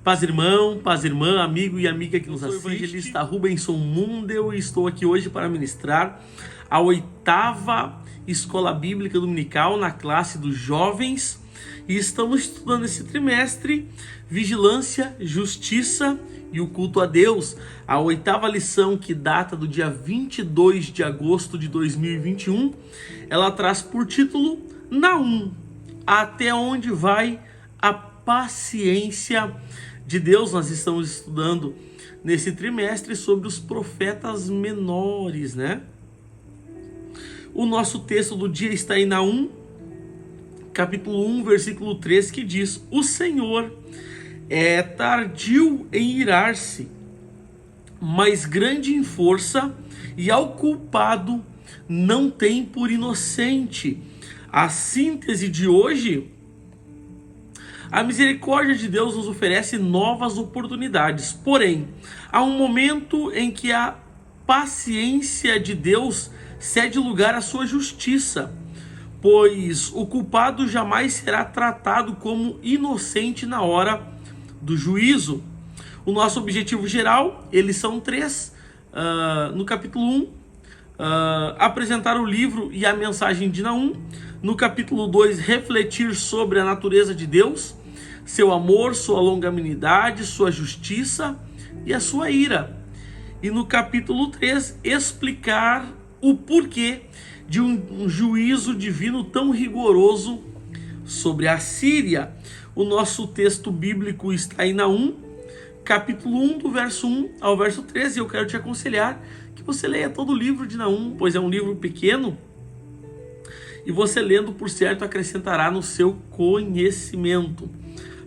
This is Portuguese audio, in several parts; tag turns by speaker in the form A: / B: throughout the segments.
A: Paz irmão, paz irmã, amigo e amiga que nos assiste. Eu sou o evangelista Rubenson Mundel e estou aqui hoje para ministrar a 8ª Escola Bíblica Dominical na classe dos jovens. E estamos estudando esse trimestre Vigilância, Justiça e o Culto a Deus. A 8ª lição, que data do dia 22 de agosto de 2021, ela traz por título Naum, até onde vai a paciência de Deus. Nós estamos estudando nesse trimestre sobre os profetas menores, né? O nosso texto do dia está em Naum, capítulo 1, versículo 3, que diz: O Senhor é tardio em irar-se, mas grande em força, e ao culpado não tem por inocente. A síntese de hoje: a misericórdia de Deus nos oferece novas oportunidades, porém, há um momento em que a paciência de Deus cede lugar à sua justiça, pois o culpado jamais será tratado como inocente na hora do juízo. O nosso objetivo geral, eles são 3, no capítulo 1, apresentar o livro e a mensagem de Naum. No capítulo 2, refletir sobre a natureza de Deus, seu amor, sua longanimidade, sua justiça e a sua ira. E no capítulo 3, explicar o porquê de um juízo divino tão rigoroso sobre a Síria. O nosso texto bíblico está em Naum, capítulo 1, do verso 1 ao verso 13. Eu quero te aconselhar que você leia todo o livro de Naum, pois é um livro pequeno, e você lendo, por certo, acrescentará no seu conhecimento.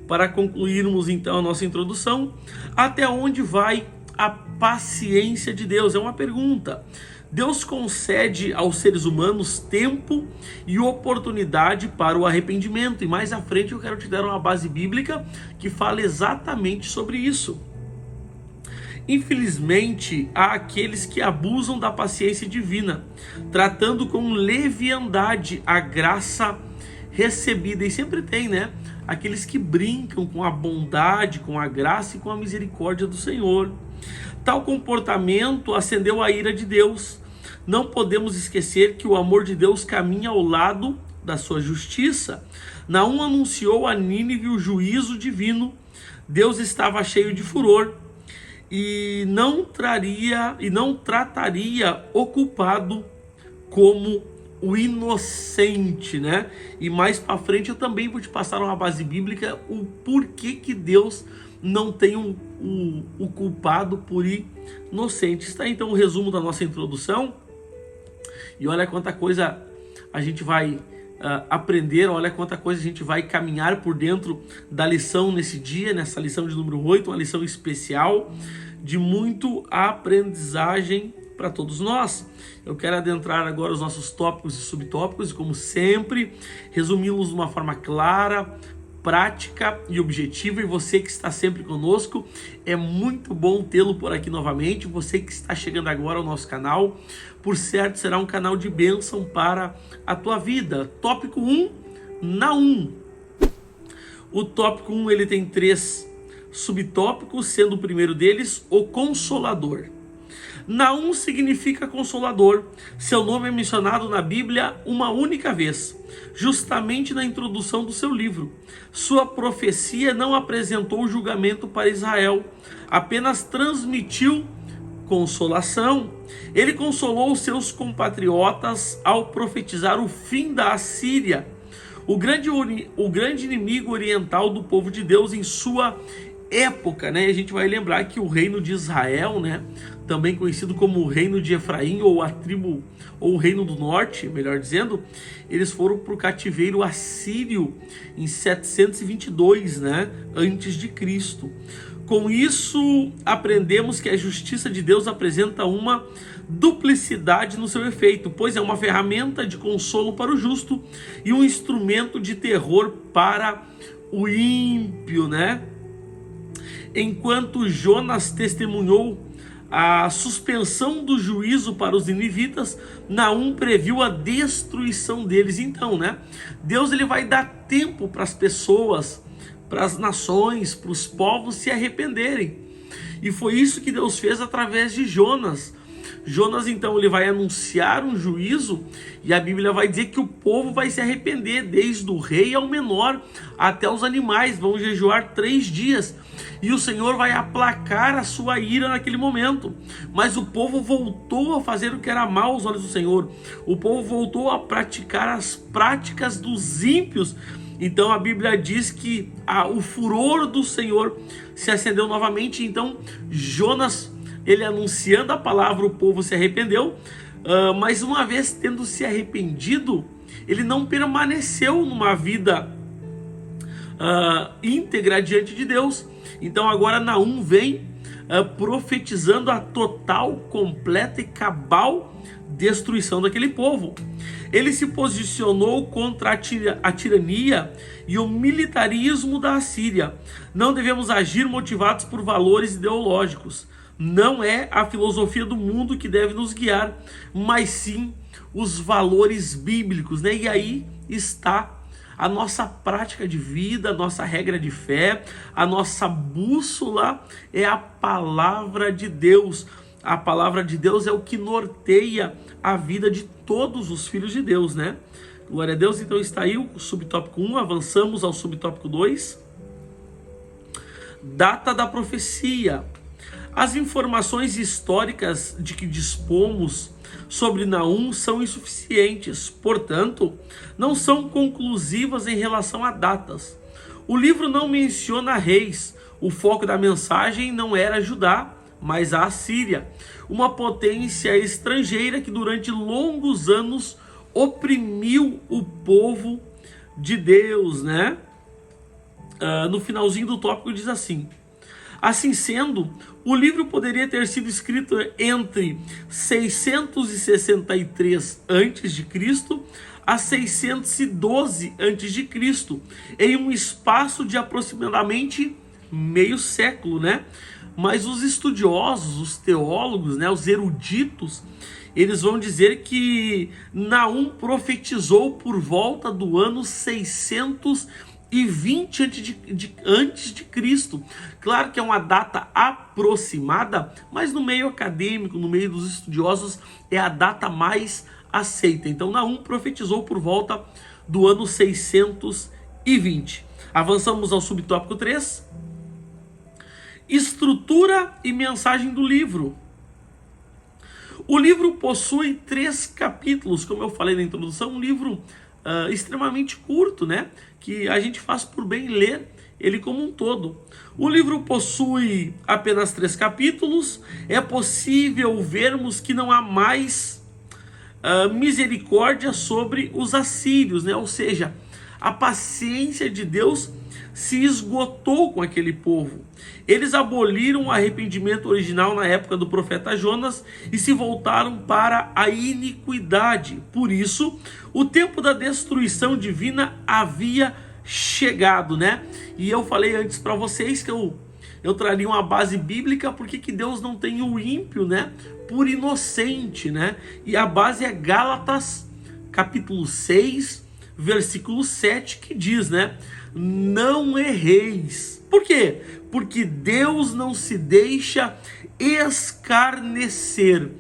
A: Para concluirmos então a nossa introdução, até onde vai a paciência de Deus? É uma pergunta. Deus concede aos seres humanos tempo e oportunidade para o arrependimento, e mais à frente eu quero te dar uma base bíblica que fala exatamente sobre isso. Infelizmente, há aqueles que abusam da paciência divina, tratando com leviandade a graça recebida. E sempre tem, né? Aqueles que brincam com a bondade, com a graça e com a misericórdia do Senhor. Tal comportamento acendeu a ira de Deus. Não podemos esquecer que o amor de Deus caminha ao lado da sua justiça. Naum anunciou a Nínive o juízo divino. Deus estava cheio de furor e não trataria o culpado como o inocente, né? E mais para frente eu também vou te passar uma base bíblica, o porquê que Deus não tem o culpado por inocente. Está então o resumo da nossa introdução, e olha quanta coisa a gente vai aprender, olha quanta coisa a gente vai caminhar por dentro da lição nesse dia, nessa lição de número 8, uma lição especial de muito aprendizagem para todos nós. Eu quero adentrar agora os nossos tópicos e subtópicos, e como sempre, resumi-los de uma forma clara, prática e objetiva. E você que está sempre conosco, é muito bom tê-lo por aqui novamente. Você que está chegando agora ao nosso canal, por certo será um canal de bênção para a tua vida. Tópico 1, Naum. O tópico 1, ele tem 3 subtópicos, sendo o primeiro deles o Consolador. Naum significa consolador. Seu nome é mencionado na Bíblia uma única vez, justamente na introdução do seu livro. Sua profecia não apresentou julgamento para Israel, apenas transmitiu consolação. Ele consolou os seus compatriotas ao profetizar o fim da Assíria, o grande inimigo oriental do povo de Deus em sua época, né? A gente vai lembrar que o reino de Israel, né, também conhecido como o reino de Efraim, ou a tribo, ou o reino do norte, melhor dizendo, eles foram para o cativeiro assírio em 722, né, antes de Cristo. Com isso, aprendemos que a justiça de Deus apresenta uma duplicidade no seu efeito, pois é uma ferramenta de consolo para o justo e um instrumento de terror para o ímpio, né? Enquanto Jonas testemunhou a suspensão do juízo para os ninivitas, Naum previu a destruição deles. Então, né, Deus ele vai dar tempo para as pessoas para as nações, para os povos se arrependerem. E foi isso que Deus fez através de Jonas. Jonas, então, ele vai anunciar um juízo, e a Bíblia vai dizer que o povo vai se arrepender, desde o rei ao menor, até os animais, vão jejuar 3 dias, e o Senhor vai aplacar a sua ira naquele momento. Mas o povo voltou a fazer o que era mal aos olhos do Senhor, o povo voltou a praticar as práticas dos ímpios. Então a Bíblia diz que o furor do Senhor se acendeu novamente. Então Jonas, ele anunciando a palavra, o povo se arrependeu, mas uma vez tendo se arrependido, ele não permaneceu numa vida íntegra diante de Deus. Então agora Naum vem profetizando a total, completa e cabal destruição daquele povo. Ele se posicionou contra a tirania e o militarismo da Assíria. Não devemos agir motivados por valores ideológicos. Não é a filosofia do mundo que deve nos guiar, mas sim os valores bíblicos, né? E aí está a nossa prática de vida, a nossa regra de fé, a nossa bússola é a palavra de Deus. A palavra de Deus é o que norteia a vida de todos os filhos de Deus, né? Glória a Deus. Então está aí o subtópico 1, avançamos ao subtópico 2. Data da profecia. As informações históricas de que dispomos sobre Naum são insuficientes, portanto, não são conclusivas em relação a datas. O livro não menciona reis, o foco da mensagem não era Judá, mas a Assíria, uma potência estrangeira que durante longos anos oprimiu o povo de Deus, né? No finalzinho do tópico diz assim: assim sendo, o livro poderia ter sido escrito entre 663 a.C. a 612 a.C., em um espaço de aproximadamente meio século, né? Mas os estudiosos, os teólogos, né, os eruditos, eles vão dizer que Naum profetizou por volta do ano 620 antes de Cristo. Claro que é uma data aproximada, mas no meio acadêmico, no meio dos estudiosos, é a data mais aceita. Então Naum profetizou por volta do ano 620. Avançamos ao subtópico 3. Estrutura e mensagem do livro. O livro possui 3 capítulos, como eu falei na introdução, um livro extremamente curto, né? Que a gente faz por bem ler ele como um todo. O livro possui apenas 3 capítulos. É possível vermos que não há mais misericórdia sobre os assírios, né? Ou seja, a paciência de Deus se esgotou com aquele povo. Eles aboliram o arrependimento original na época do profeta Jonas e se voltaram para a iniquidade. Por isso, o tempo da destruição divina havia chegado, né? E eu falei antes para vocês que eu traria uma base bíblica, porque que Deus não tem o ímpio, né, por inocente, né? E a base é Gálatas, capítulo 6, versículo 7, que diz, né: não erreis. Por quê? Porque Deus não se deixa escarnecer.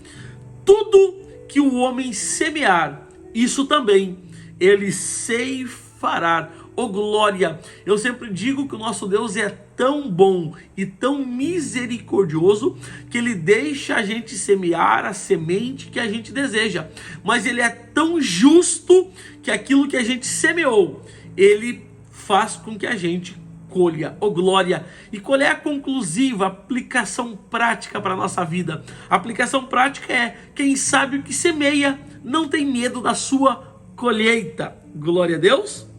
A: Tudo que o homem semear, isso também ele ceifará. Oh glória! Eu sempre digo que o nosso Deus é tão bom e tão misericordioso que ele deixa a gente semear a semente que a gente deseja. Mas ele é tão justo que aquilo que a gente semeou, ele faz com que a gente colha. Oh glória! E qual é a conclusiva aplicação prática para a nossa vida? A aplicação prática é: quem sabe o que semeia não tem medo da sua colheita. Glória a Deus!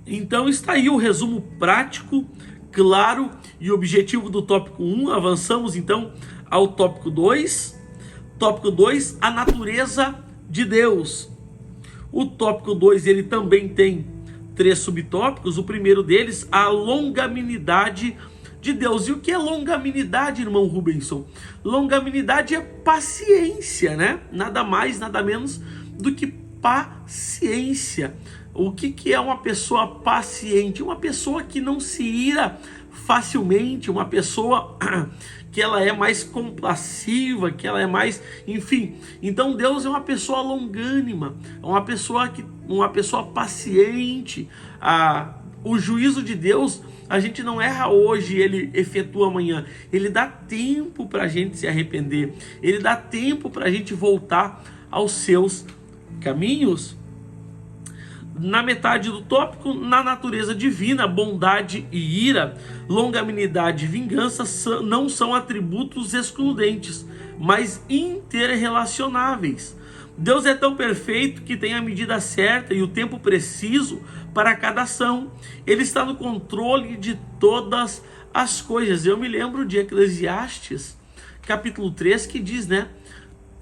A: Então está aí o resumo prático, claro e objetivo do tópico 1. Avançamos então ao tópico 2. Tópico 2, a natureza de Deus. O tópico 2, ele também tem 3 subtópicos. O primeiro deles, a longanimidade de Deus. E o que é longanimidade, irmão Rubenson? Longanimidade é paciência, né? Nada mais, nada menos do que paciência. O que é uma pessoa paciente? Uma pessoa que não se ira facilmente, uma pessoa que ela é mais compassiva, que ela é mais, enfim. Então Deus é uma pessoa longânima, é uma pessoa paciente. O juízo de Deus, a gente não erra hoje, ele efetua amanhã. Ele dá tempo para a gente se arrepender, ele dá tempo para a gente voltar aos seus caminhos. Na metade do tópico, na natureza divina, bondade e ira, longanimidade e vingança não são atributos excludentes, mas interrelacionáveis. Deus é tão perfeito que tem a medida certa e o tempo preciso para cada ação. Ele está no controle de todas as coisas. Eu me lembro de Eclesiastes, capítulo 3, que diz, né?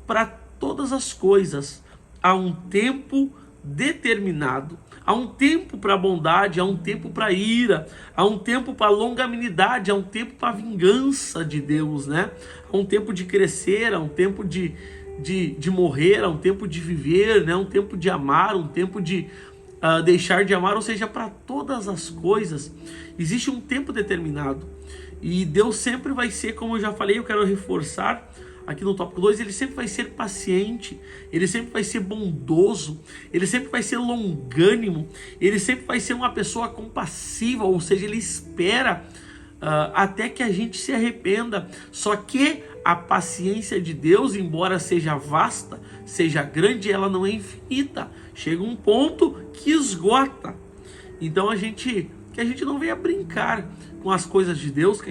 A: Para todas as coisas há um tempo determinado, há um tempo para a bondade, há um tempo para a ira, há um tempo para a longanimidade, há um tempo para a vingança de Deus, né? Há um tempo de crescer, há um tempo de morrer, há um tempo de viver, né? Um tempo de amar, um tempo de deixar de amar, ou seja, para todas as coisas existe um tempo determinado, e Deus sempre vai ser, como eu já falei, eu quero reforçar aqui no tópico 2, ele sempre vai ser paciente, ele sempre vai ser bondoso, ele sempre vai ser longânimo, ele sempre vai ser uma pessoa compassiva, ou seja, ele espera até que a gente se arrependa. Só que a paciência de Deus, embora seja vasta, seja grande, ela não é infinita. Chega um ponto que esgota. Então que a gente não venha brincar com as coisas de Deus,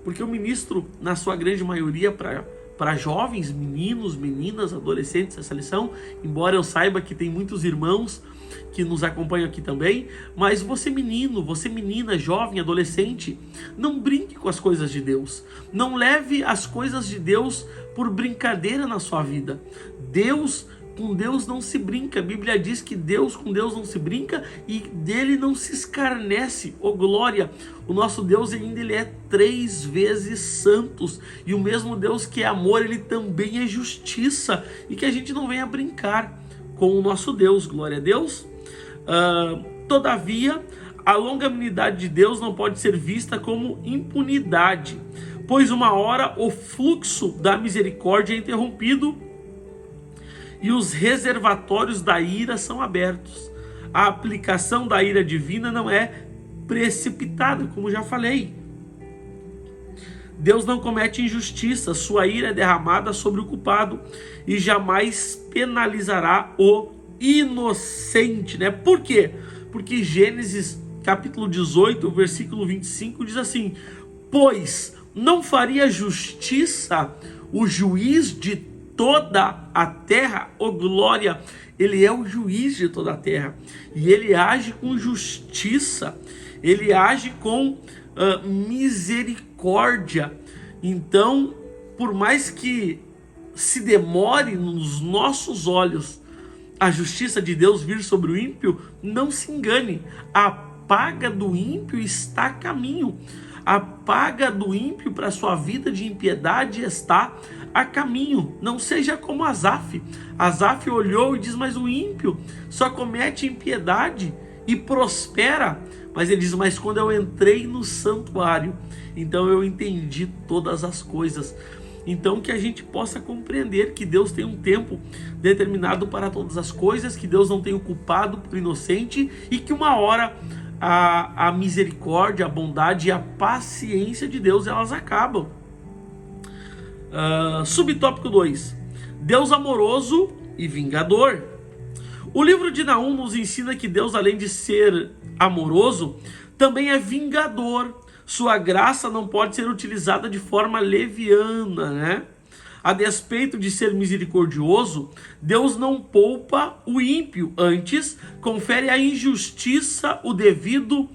A: porque eu ministro na sua grande maioria para jovens, meninos, meninas, adolescentes, essa lição, embora eu saiba que tem muitos irmãos que nos acompanham aqui também, mas você menino, você menina, jovem, adolescente, não brinque com as coisas de Deus, não leve as coisas de Deus por brincadeira na sua vida. Com Deus não se brinca. A Bíblia diz que com Deus não se brinca e dele não se escarnece. Oh glória! O nosso Deus ainda ele é 3 vezes santos, e o mesmo Deus que é amor, ele também é justiça, e que a gente não venha brincar com o nosso Deus. Glória a Deus. Todavia, a longanimidade de Deus não pode ser vista como impunidade, pois uma hora o fluxo da misericórdia é interrompido e os reservatórios da ira são abertos. A aplicação da ira divina não é precipitada, como já falei. Deus não comete injustiça, sua ira é derramada sobre o culpado e jamais penalizará o inocente, né? Por quê? Porque Gênesis capítulo 18, versículo 25 diz assim: pois não faria justiça o juiz de toda a terra. Oh glória, ele é o juiz de toda a terra, e ele age com justiça, ele age com misericórdia. Então, por mais que se demore nos nossos olhos a justiça de Deus vir sobre o ímpio, não se engane, a paga do ímpio está a caminho. A paga do ímpio para a sua vida de impiedade está a caminho. Não seja como Asaf. Asaf olhou e diz: mas o ímpio só comete impiedade e prospera. Mas ele diz: mas quando eu entrei no santuário, então eu entendi todas as coisas. Então que a gente possa compreender que Deus tem um tempo determinado para todas as coisas, que Deus não tem o culpado por inocente, e que uma hora a misericórdia, a bondade e a paciência de Deus, elas acabam. Subtópico 2: Deus amoroso e vingador. O livro de Naum nos ensina que Deus, além de ser amoroso, também é vingador. Sua graça não pode ser utilizada de forma leviana, né? A despeito de ser misericordioso, Deus não poupa o ímpio, antes confere à injustiça o devido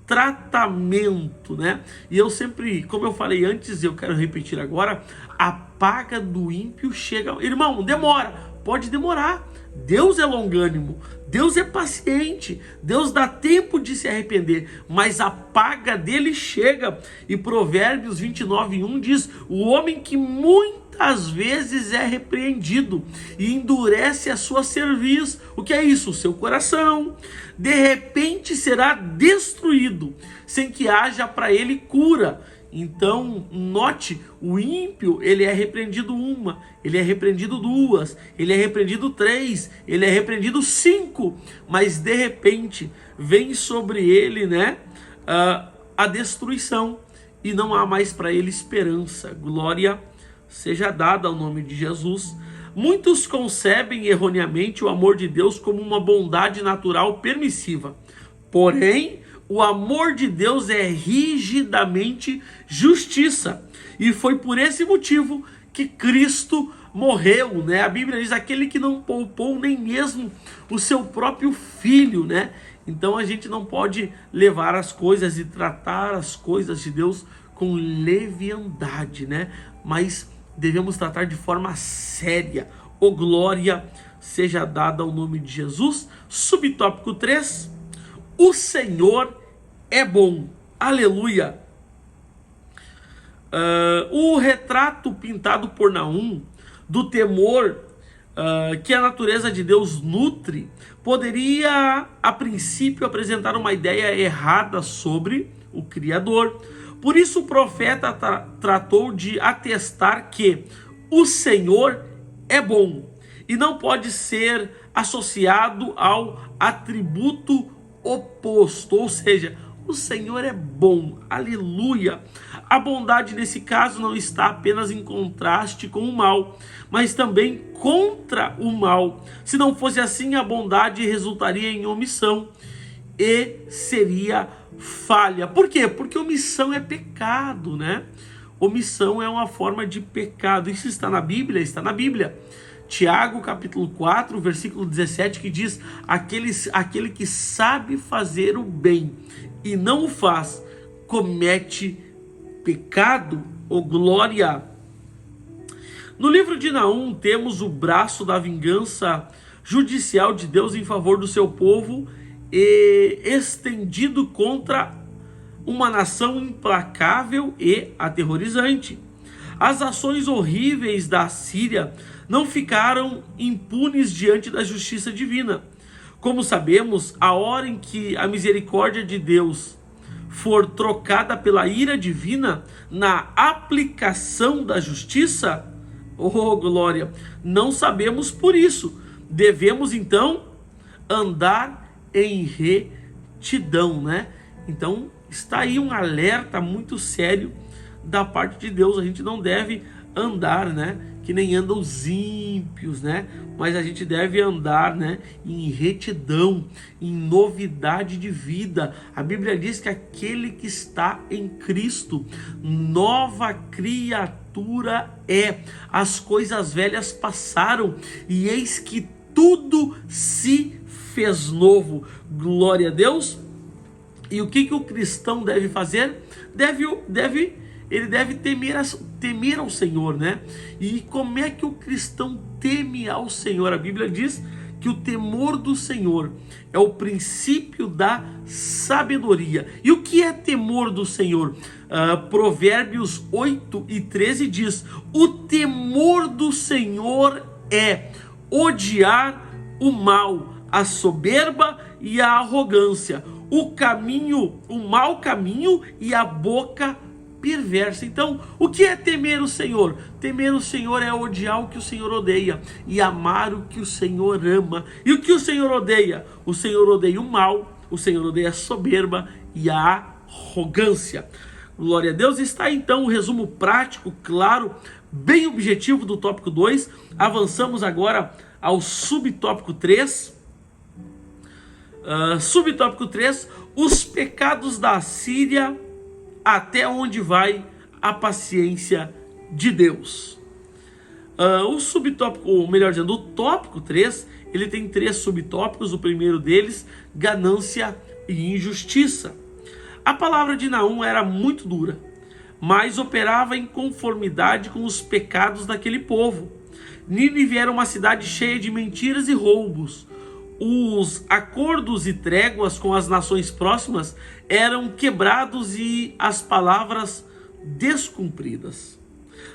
A: tratamento, né? E eu sempre, como eu falei antes, eu quero repetir agora, a paga do ímpio chega. Irmão, demora, pode demorar, Deus é longânimo, Deus é paciente, Deus dá tempo de se arrepender, mas a paga dele chega. E Provérbios 29:1 diz: o homem que muitas vezes é repreendido e endurece a sua cerviz, o que é isso? O seu coração, de repente será destruído, sem que haja para ele cura. Então, note, o ímpio, ele é repreendido uma, ele é repreendido duas, ele é repreendido três, ele é repreendido cinco, mas de repente vem sobre ele, a destruição, e não há mais para ele esperança. Glória seja dada ao nome de Jesus. Muitos concebem erroneamente o amor de Deus como uma bondade natural permissiva, porém o amor de Deus é rigidamente justiça. E foi por esse motivo que Cristo morreu, A Bíblia diz: aquele que não poupou nem mesmo o seu próprio filho, Então a gente não pode levar as coisas e tratar as coisas de Deus com leviandade, Mas devemos tratar de forma séria. Glória seja dada ao nome de Jesus. Subtópico 3. O Senhor é bom. Aleluia. O retrato pintado por Naum do temor que a natureza de Deus nutre poderia, a princípio, apresentar uma ideia errada sobre o Criador. Por isso o profeta tratou de atestar que o Senhor é bom e não pode ser associado ao atributo oposto, ou seja, o Senhor é bom, aleluia. A bondade nesse caso não está apenas em contraste com o mal, mas também contra o mal. Se não fosse assim, a bondade resultaria em omissão e seria falha. Por quê? Porque omissão é pecado, Omissão é uma forma de pecado. Isso está na Bíblia? Está na Bíblia. Tiago capítulo 4, versículo 17, que diz: aquele que sabe fazer o bem e não o faz, comete pecado. Glória! No livro de Naum temos o braço da vingança judicial de Deus em favor do seu povo, e estendido contra uma nação implacável e aterrorizante. As ações horríveis da Síria não ficaram impunes diante da justiça divina. Como sabemos, a hora em que a misericórdia de Deus for trocada pela ira divina na aplicação da justiça, glória, não sabemos. Por isso devemos então andar em retidão, Então está aí um alerta muito sério da parte de Deus. A gente não deve andar, que nem andam os ímpios, Mas a gente deve andar, em retidão, em novidade de vida. A Bíblia diz que aquele que está em Cristo, nova criatura é. As coisas velhas passaram e eis que tudo se fez novo. Glória a Deus. E o que o cristão deve fazer? Ele deve temer ao Senhor, E como é que o cristão teme ao Senhor? A Bíblia diz que o temor do Senhor é o princípio da sabedoria. E o que é temor do Senhor? Provérbios 8:13 diz: o temor do Senhor é odiar o mal, a soberba e a arrogância, o mau caminho e a boca perversa. Então, o que é temer o Senhor? Temer o Senhor é odiar o que o Senhor odeia e amar o que o Senhor ama. E o que o Senhor odeia? O Senhor odeia o mal, o Senhor odeia a soberba e a arrogância. Glória a Deus. Está então o resumo prático, claro, bem objetivo do tópico 2. Avançamos agora ao subtópico 3. Subtópico 3, os pecados da Síria, até onde vai a paciência de Deus. O tópico 3, ele tem 3 subtópicos. O primeiro deles, ganância e injustiça. A palavra de Naum era muito dura, mas operava em conformidade com os pecados daquele povo. Nínive era uma cidade cheia de mentiras e roubos. Os acordos e tréguas com as nações próximas eram quebrados e as palavras descumpridas.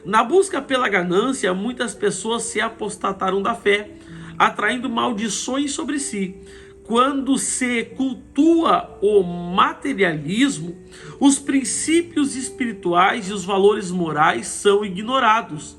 A: Na busca pela ganância, muitas pessoas se apostataram da fé, atraindo maldições sobre si. Quando se cultua o materialismo, os princípios espirituais e os valores morais são ignorados.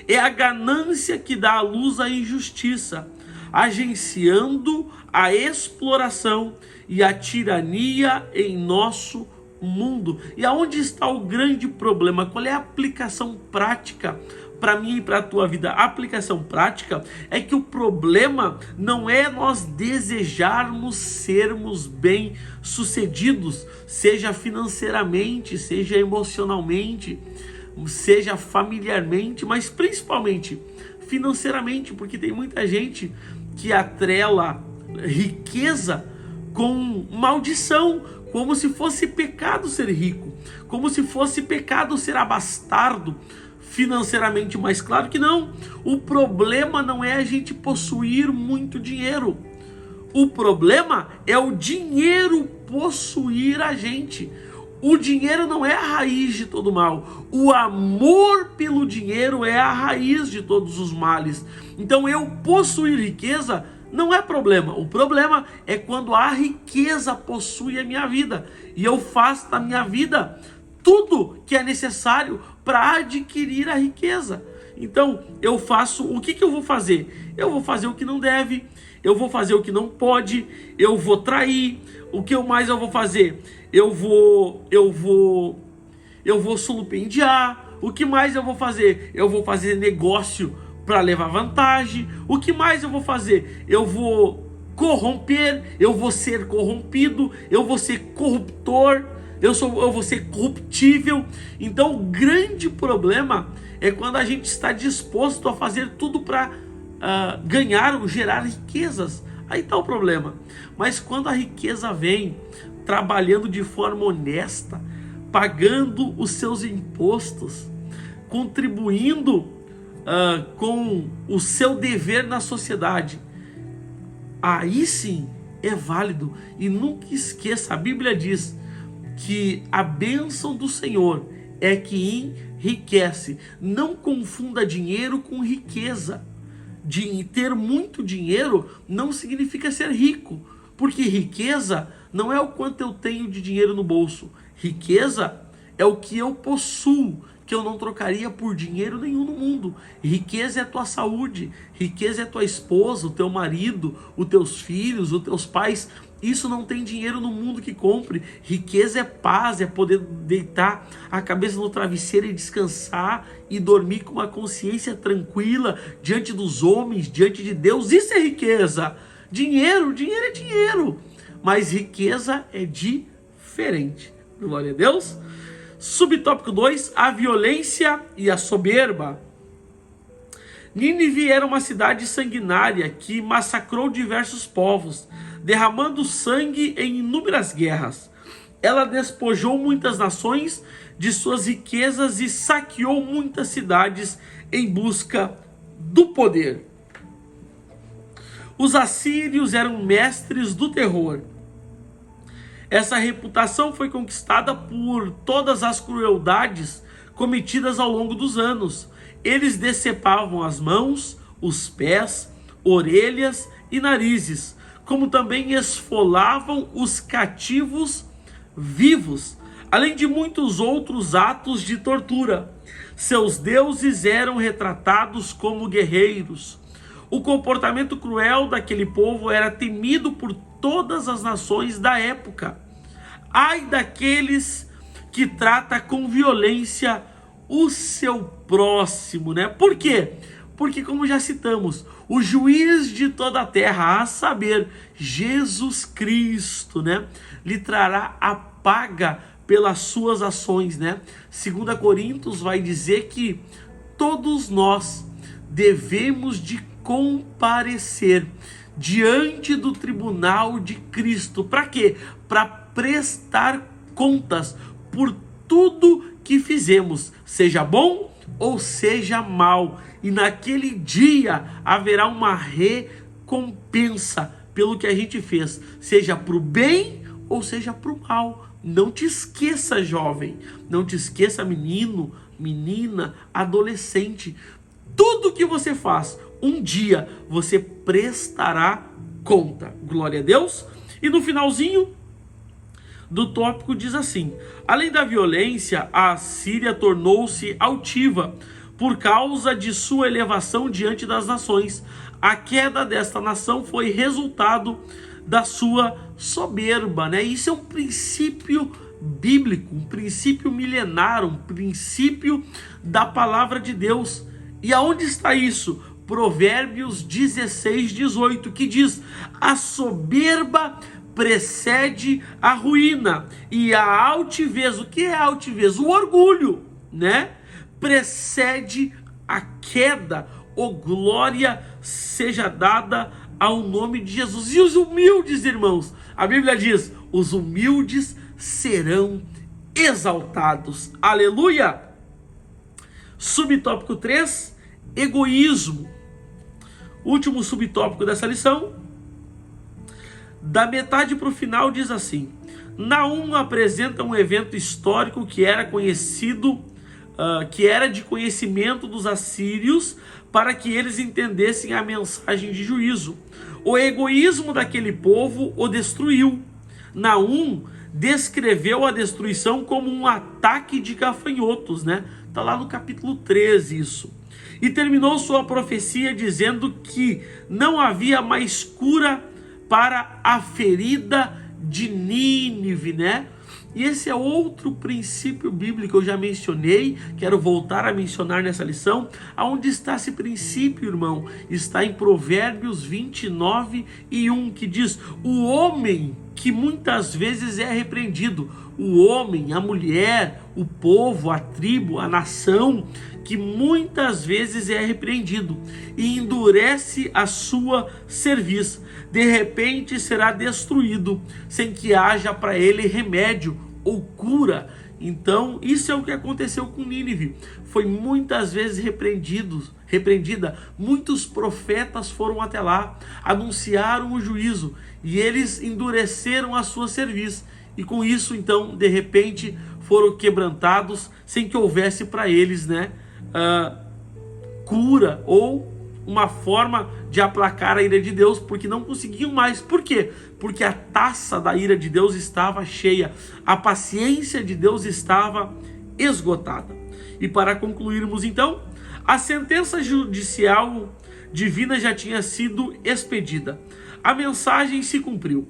A: É a ganância que dá à luz à injustiça, agenciando a exploração e a tirania em nosso mundo. E aonde está o grande problema? Qual é a aplicação prática para mim e para a tua vida? A aplicação prática é que o problema não é nós desejarmos sermos bem-sucedidos, seja financeiramente, seja emocionalmente, seja familiarmente, mas principalmente financeiramente, porque tem muita gente que atrela riqueza com maldição, como se fosse pecado ser rico, como se fosse pecado ser abastardo financeiramente. Mas claro que não. O problema não é a gente possuir muito dinheiro. O problema é o dinheiro possuir a gente. O dinheiro não é a raiz de todo mal. O amor pelo dinheiro é a raiz de todos os males. Então eu possuir riqueza não é problema. O problema é quando a riqueza possui a minha vida e eu faço da minha vida tudo que é necessário para adquirir a riqueza. Então eu faço, o que eu vou fazer? Eu vou fazer o que não deve, eu vou fazer o que não pode, eu vou trair. O que mais eu vou fazer? Eu vou sulupendiar. O que mais eu vou fazer? Eu vou fazer negócio para levar vantagem. O que mais eu vou fazer? Eu vou corromper, eu vou ser corrompido, eu vou ser corruptor, eu vou ser corruptível. Então o grande problema é quando a gente está disposto a fazer tudo para ganhar ou gerar riquezas. Aí está o problema. Mas quando a riqueza vem trabalhando de forma honesta, pagando os seus impostos, contribuindo com o seu dever na sociedade, aí sim é válido. E nunca esqueça, a Bíblia diz que a bênção do Senhor é que enriquece. Não confunda dinheiro com riqueza. De ter muito dinheiro não significa ser rico, porque riqueza não é o quanto eu tenho de dinheiro no bolso. Riqueza é o que eu possuo, que eu não trocaria por dinheiro nenhum no mundo. Riqueza é a tua saúde, riqueza é a tua esposa, o teu marido, os teus filhos, os teus pais. Isso não tem dinheiro no mundo que compre. Riqueza é paz, é poder deitar a cabeça no travesseiro e descansar e dormir com uma consciência tranquila diante dos homens, diante de Deus. Isso é riqueza. Dinheiro é dinheiro, mas riqueza é diferente. Glória a Deus. Subtópico 2, a violência e a soberba. Nínive era uma cidade sanguinária que massacrou diversos povos, derramando sangue em inúmeras guerras. Ela despojou muitas nações de suas riquezas e saqueou muitas cidades em busca do poder. Os assírios eram mestres do terror. Essa reputação foi conquistada por todas as crueldades cometidas ao longo dos anos. Eles decepavam as mãos, os pés, orelhas e narizes, como também esfolavam os cativos vivos, além de muitos outros atos de tortura. Seus deuses eram retratados como guerreiros. O comportamento cruel daquele povo era temido por todas as nações da época. Ai daqueles que trata com violência o seu próximo, né? Por quê? Porque, como já citamos, o juiz de toda a terra, a saber, Jesus Cristo, né, lhe trará a paga pelas suas ações, né? 2 Coríntios vai dizer que todos nós devemos de comparecer diante do tribunal de Cristo. Para quê? Para prestar contas por tudo que fizemos, seja bom ou seja mal. E naquele dia haverá uma recompensa pelo que a gente fez, seja para o bem ou seja para o mal. Não te esqueça, jovem, não te esqueça, menino, menina, adolescente. Tudo que você faz, um dia você prestará conta. Glória a Deus. E no finalzinho do tópico diz assim: além da violência, a Síria tornou-se altiva por causa de sua elevação diante das nações. A queda desta nação foi resultado da sua soberba, né? Isso é um princípio bíblico, um princípio milenar, um princípio da palavra de Deus. E aonde está isso? Provérbios 16:18, que diz: a soberba precede a ruína e a altivez. O que é altivez? O orgulho, né? Precede a queda. Oh, glória seja dada ao nome de Jesus. E os humildes, irmãos, a Bíblia diz: os humildes serão exaltados. Aleluia! Subtópico 3, egoísmo. Último subtópico dessa lição. Da metade para o final diz assim: Naum apresenta um evento histórico que era conhecido, que era de conhecimento dos assírios, para que eles entendessem a mensagem de juízo. O egoísmo daquele povo o destruiu. Naum descreveu a destruição como um ataque de gafanhotos, né? Está lá no capítulo 13 isso. E terminou sua profecia dizendo que não havia mais cura para a ferida de Nínive, né? E esse é outro princípio bíblico que eu já mencionei, quero voltar a mencionar nessa lição. Aonde está esse princípio, irmão? Está em Provérbios 29:1, que diz: o homem que muitas vezes é repreendido, o homem, a mulher, o povo, a tribo, a nação, que muitas vezes é repreendido e endurece a sua cerviz, de repente será destruído, sem que haja para ele remédio ou cura. Então, isso é o que aconteceu com Nínive. Foi muitas vezes repreendida. Muitos profetas foram até lá, anunciaram o juízo, e eles endureceram a sua cerviz. E com isso, então, de repente, foram quebrantados, sem que houvesse para eles, né, cura ou uma forma de aplacar a ira de Deus, porque não conseguiam mais. Por quê? Porque a taça da ira de Deus estava cheia, a paciência de Deus estava esgotada. E para concluirmos então, a sentença judicial divina já tinha sido expedida. A mensagem se cumpriu.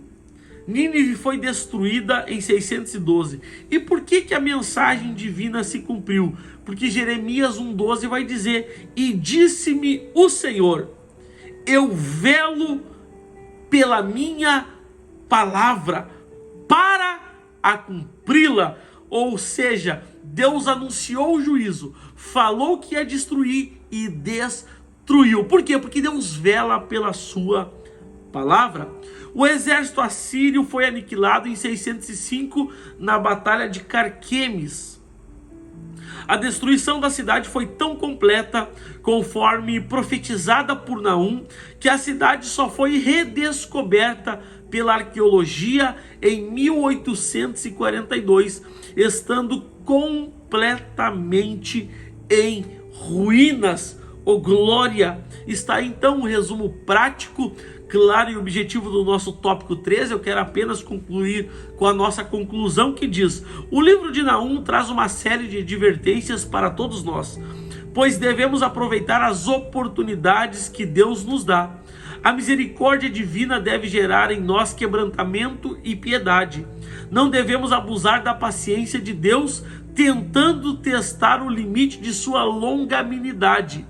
A: Nínive foi destruída em 612. E por que a mensagem divina se cumpriu? Porque Jeremias 1:12 vai dizer: e disse-me o Senhor, eu velo pela minha palavra para a cumpri-la. Ou seja, Deus anunciou o juízo, falou que ia destruir e destruiu. Por quê? Porque Deus vela pela sua palavra. O exército assírio foi aniquilado em 605 na batalha de Carquemes. A destruição da cidade foi tão completa, conforme profetizada por Naum, que a cidade só foi redescoberta pela arqueologia em 1842, estando completamente em ruínas. Oh, glória! Está então um resumo prático, claro e objetivo do nosso tópico 13. Eu quero apenas concluir com a nossa conclusão, que diz: o livro de Naum traz uma série de advertências para todos nós, pois devemos aproveitar as oportunidades que Deus nos dá. A misericórdia divina deve gerar em nós quebrantamento e piedade. Não devemos abusar da paciência de Deus, tentando testar o limite de sua longanimidade.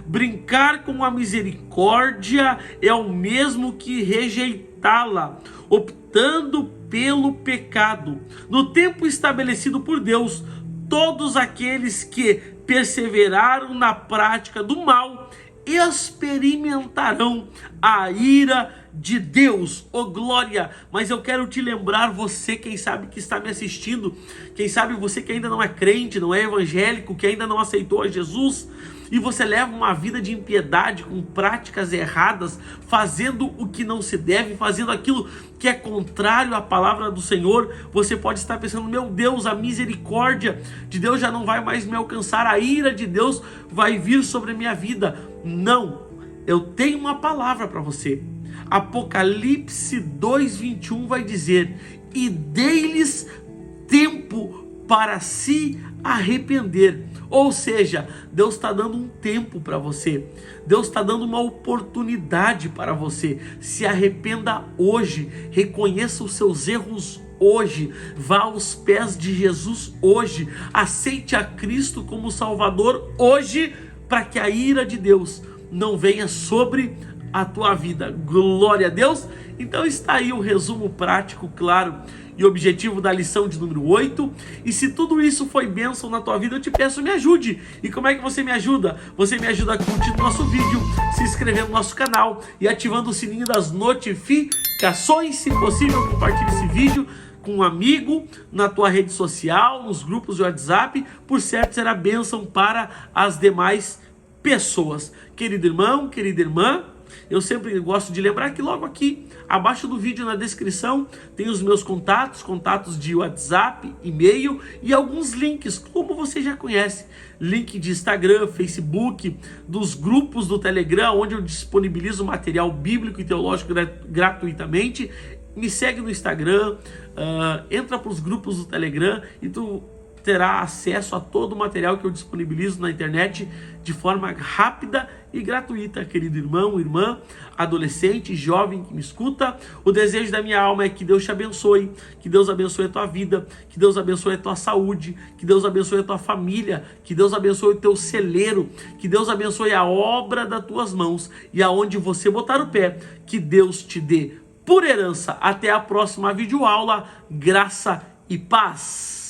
A: Brincar com a misericórdia é o mesmo que rejeitá-la, optando pelo pecado. No tempo estabelecido por Deus, todos aqueles que perseveraram na prática do mal experimentarão a ira de Deus, oh glória. Mas eu quero te lembrar, você, quem sabe que está me assistindo, quem sabe você que ainda não é crente, não é evangélico, que ainda não aceitou a Jesus, e você leva uma vida de impiedade, com práticas erradas, fazendo o que não se deve, fazendo aquilo que é contrário à palavra do Senhor. Você pode estar pensando: meu Deus, a misericórdia de Deus já não vai mais me alcançar, a ira de Deus vai vir sobre a minha vida. Não, eu tenho uma palavra para você. Apocalipse 2:21 vai dizer: e dei-lhes tempo para se arrepender. Ou seja, Deus está dando um tempo para você, Deus está dando uma oportunidade para você. Se arrependa hoje, reconheça os seus erros hoje, vá aos pés de Jesus hoje, aceite a Cristo como Salvador hoje, para que a ira de Deus não venha sobre a tua vida. Glória a Deus. Então está aí o resumo prático, claro, e objetivo da lição de número 8. E se tudo isso foi bênção na tua vida, eu te peço, me ajude. E como é que você me ajuda? Você me ajuda a curtir o nosso vídeo, se inscrevendo no nosso canal e ativando o sininho das notificações. Se possível, compartilhe esse vídeo com um amigo, na tua rede social, nos grupos de WhatsApp. Por certo, será bênção para as demais pessoas. Querido irmão, querida irmã, eu sempre gosto de lembrar que logo aqui abaixo do vídeo, na descrição, tem os meus contatos de WhatsApp, e-mail e alguns links, como você já conhece, link de Instagram, Facebook, dos grupos do Telegram, onde eu disponibilizo material bíblico e teológico gratuitamente. Me segue no Instagram, entra para os grupos do Telegram e tu terá acesso a todo o material que eu disponibilizo na internet de forma rápida e gratuita. Querido irmão, irmã, adolescente, jovem que me escuta, o desejo da minha alma é que Deus te abençoe, que Deus abençoe a tua vida, que Deus abençoe a tua saúde, que Deus abençoe a tua família, que Deus abençoe o teu celeiro, que Deus abençoe a obra das tuas mãos, e aonde você botar o pé, que Deus te dê por herança. Até a próxima videoaula. Graça e paz.